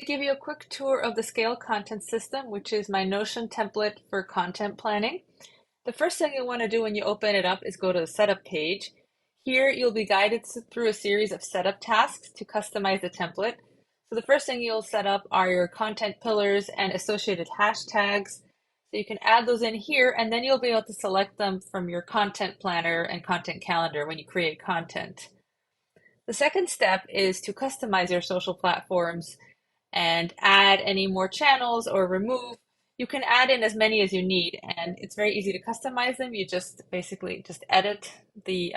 give you a quick tour of the Scale Content System, which is my Notion template for content planning. The first thing you want to do when you open it up is go to the setup page. Here you'll be guided through a series of setup tasks to customize the template. So the first thing you'll set up are your content pillars and associated hashtags. So you can add those in here, and then you'll be able to select them from your content planner and content calendar when you create content. The second step is to customize your social platforms and add any more channels or remove. You can add in as many as you need, and it's very easy to customize them. You just basically just edit the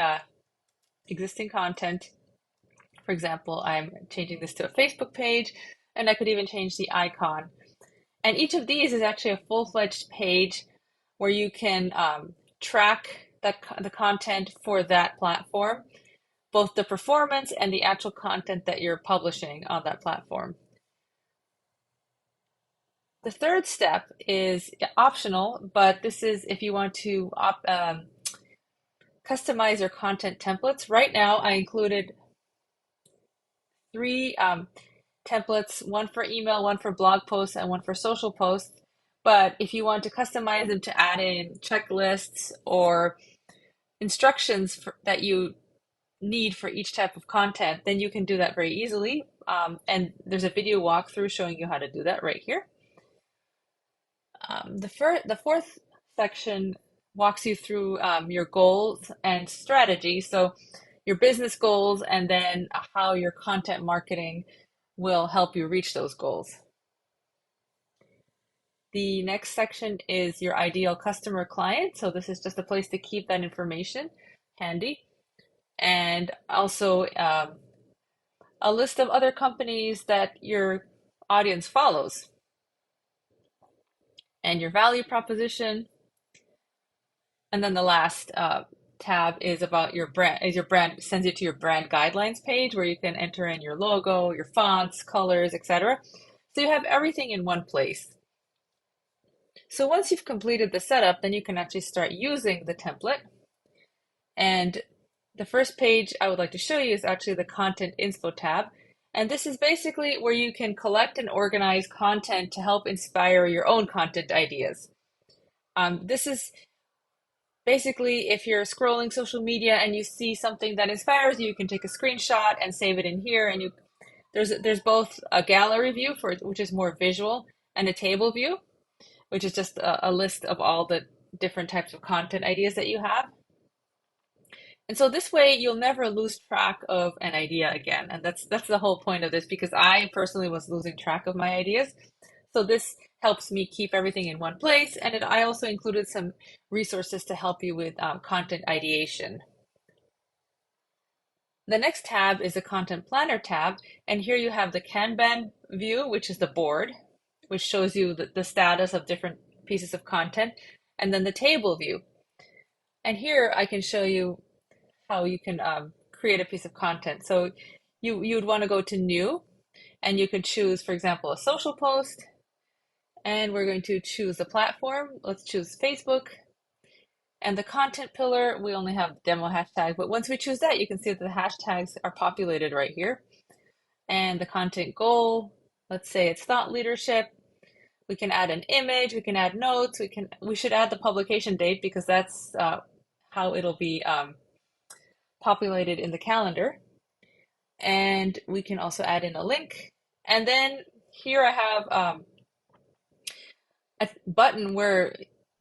existing content. For example, I'm changing this to a Facebook page, and I could even change the icon. And each of these is actually a full-fledged page where you can track the content for that platform, both the performance and the actual content that you're publishing on that platform. The third step is optional, but this is if you want to customize your content templates. Right now, I included three templates, one for email, one for blog posts, and one for social posts. But if you want to customize them to add in checklists or instructions that you need for each type of content, then you can do that very easily. And there's a video walkthrough showing you how to do that right here. The fourth section walks you through your goals and strategy. So your business goals and then how your content marketing will help you reach those goals. The next section is your ideal customer client. So this is just a place to keep that information handy. And also a list of other companies that your audience follows. And your value proposition. And then the last tab is about your brand, sends you to your brand guidelines page where you can enter in your logo, your fonts, colors, etc. So you have everything in one place. So once you've completed the setup, then you can actually start using the template. And the first page I would like to show you is actually the Content Inspo tab. And this is basically where you can collect and organize content to help inspire your own content ideas. This is basically if you're scrolling social media and you see something that inspires you, you can take a screenshot and save it in here. And there's both a gallery view which is more visual and a table view, which is just a list of all the different types of content ideas that you have. And so this way you'll never lose track of an idea again. And that's the whole point of this, because I personally was losing track of my ideas. So this helps me keep everything in one place. And I also included some resources to help you with content ideation. The next tab is the Content Planner tab. And here you have the Kanban view, which is the board, which shows you the status of different pieces of content. And then the table view. And here I can show you how you can create a piece of content. So you would want to go to new, and you can choose, for example, a social post, and we're going to choose the platform. Let's choose Facebook. And the content pillar, we only have demo hashtag, but once we choose that, you can see that the hashtags are populated right here. And the content goal, let's say it's thought leadership. We can add an image, we can add notes, we should add the publication date because that's how it'll be populated in the calendar. And we can also add in a link. And then here I have a button where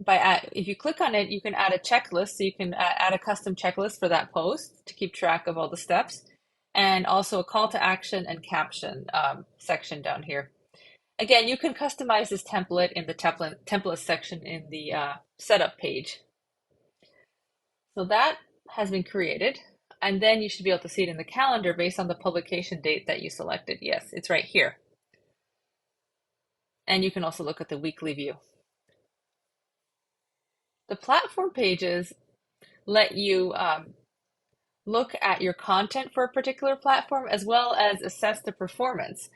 if you click on it, you can add a checklist. So you can add a custom checklist for that post to keep track of all the steps, and also a call to action and caption section down here. Again, you can customize this template in the template section in the setup page. So that has been created. And then you should be able to see it in the calendar based on the publication date that you selected. Yes, it's right here. And you can also look at the weekly view. The platform pages let you look at your content for a particular platform as well as assess the performance.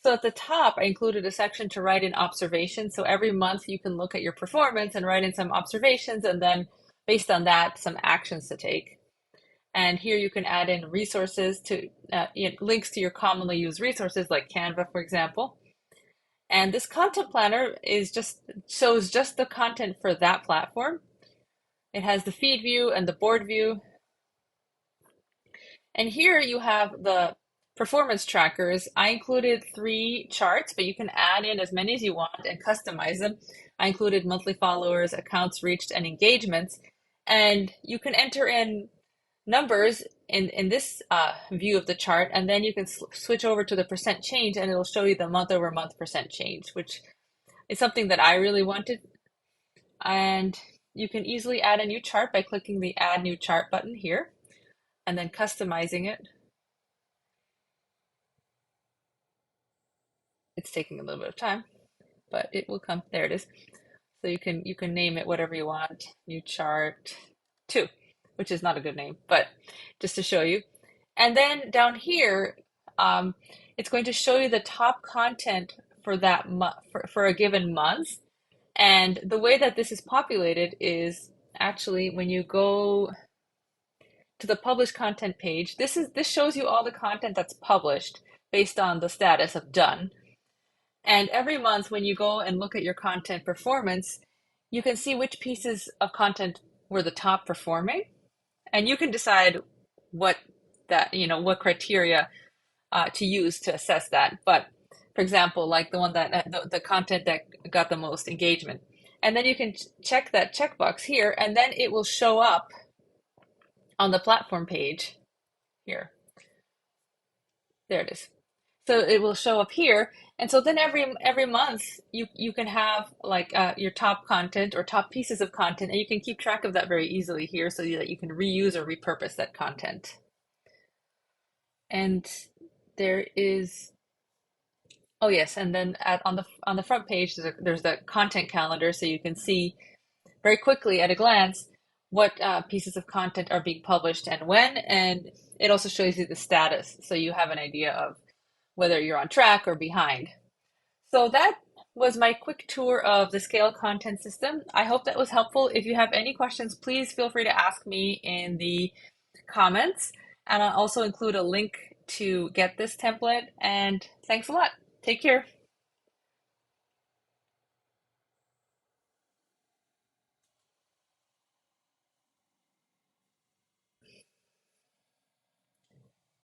So at the top, I included a section to write in observations. So every month you can look at your performance and write in some observations, and then based on that, some actions to take. And here you can add in resources to links to your commonly used resources like Canva, for example. And this content planner is just shows just the content for that platform. It has the feed view and the board view. And here you have the performance trackers. I included 3 charts, but you can add in as many as you want and customize them. I included monthly followers, accounts reached, and engagements. And you can enter in numbers in this view of the chart, and then you can switch over to the percent change, and it'll show you the month over month percent change, which is something that I really wanted. And you can easily add a new chart by clicking the Add New Chart button here, and then customizing it. It's taking a little bit of time, but it will come. There it is. So you can name it whatever you want. New chart 2, which is not a good name, but just to show you. And then down here, it's going to show you the top content for that month for a given month. And the way that this is populated is actually when you go to the published content page, this shows you all the content that's published based on the status of done. And every month when you go and look at your content performance, you can see which pieces of content were the top performing, and you can decide what what criteria to use to assess that. But for example, like the one that the content that got the most engagement, and then you can check that checkbox here, and then it will show up on the platform page here. There it is. So it will show up here, and so then every month you can have like your top content or top pieces of content, and you can keep track of that very easily here, so that you can reuse or repurpose that content. And there is, oh yes, and then on the front page there's the content calendar, so you can see very quickly at a glance what pieces of content are being published and when, and it also shows you the status, so you have an idea of whether you're on track or behind. So that was my quick tour of the Scale content system. I hope that was helpful. If you have any questions, please feel free to ask me in the comments, and I'll also include a link to get this template. And thanks a lot. Take care.